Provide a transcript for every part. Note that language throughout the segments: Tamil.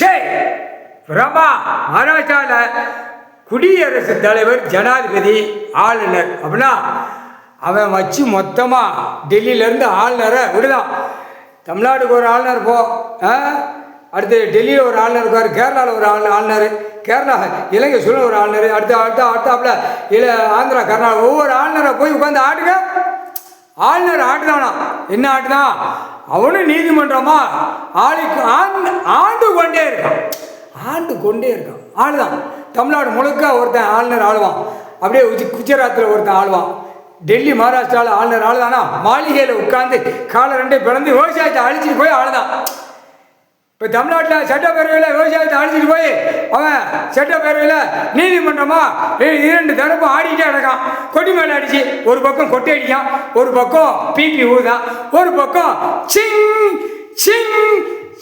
ஷே பிரபா மகாராஷ்டிராவில் குடியரசுத் தலைவர் ஜனாதிபதி ஆளுநர் அப்படின்னா அவன் வச்சு மொத்தமாக டெல்லியிலேருந்து ஆளுநரை விடுதான். தமிழ்நாட்டுக்கு ஒரு ஆளுநர் போ, அடுத்து டெல்லியில் ஒரு ஆளுநர் இருக்கார், கேரளாவில் ஒரு ஆளுநர், கேரளா இலங்கை சூழல் ஒரு ஆளுநர், அடுத்தாப்புல ஆந்திரா கர்நாடகா ஒவ்வொரு ஆளுநரை போய் உட்காந்து ஆட்டுங்க. ஆளுநர் ஆட்டுதானா? என்ன ஆட்டுதான்? அவனும் நீதிமன்றமா ஆண்டு கொண்டே இருக்கான், ஆளுதான். தமிழ்நாடு முழுக்க ஒருத்தன் ஆளுநர் ஆளுவான், அப்படியே குஜராத்தில் ஒருத்தன் ஆளுவான், டெல்லி மகாராஷ்டிராவில் ஆளுநர் ஆளுதானா? மாளிகையில் உட்காந்து காலை ரெண்டே பிறந்து விவசாயத்தை அழிச்சிட்டு போய் ஆளுதான். இப்போ தமிழ்நாட்டில் சட்டப்பேரவையில் விவசாயத்தை அழிச்சிட்டு போய் அவன் சட்டப்பேரவையில் நீதிமன்றமா 2 தரப்பும் ஆடிக்கிட்டே கிடக்கான். கொட்டி மேலே அடிச்சு ஒரு பக்கம் கொட்டை அடிக்கான், ஒரு பக்கம் பிபி ஊதான், ஒரு பக்கம் சிங் சிங்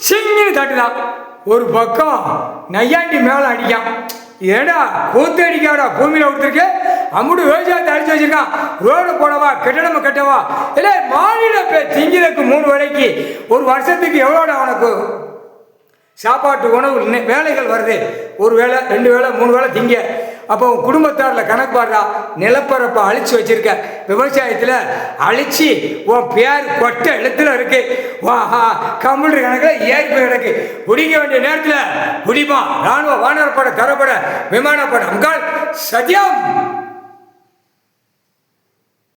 சிங்னு தட்டுதான், ஒரு பக்கம் நையாண்டி மேலே அடிக்கான். ஏடா கூத்து அடிக்காடா, பூமியில் கொடுத்துருக்கு அம்முடு விவசாயத்தை அடிச்சு வச்சிருக்கான். ரோடு போடவா, கட்டணம் கட்டவா, இல்லை மாநில திங்கிறதுக்கு 3 வேளைக்கு ஒரு வருஷத்துக்கு எவ்வளோடா உனக்கு சாப்பாட்டு உணவு வேலைகள் வருது? 1 வேளை 2 வேளை 3 வேளை திங்க. அப்போ குடும்பத்தாரில் கணக்கு பாடுறா. நிலப்பரப்பை அழிச்சு வச்சிருக்க, விவசாயத்தில் அழிச்சு உன் பேர் கொட்ட எழுத்துல இருக்கு, கம்ப்யூட்டர் கணக்கில் ஏற்பு கிடக்கு. பிடிக்க வேண்டிய நேரத்தில் பிடிப்பான். ராணுவ வானரப்பட, தரப்பட, விமானப்பட, அங்காள் சத்தியம்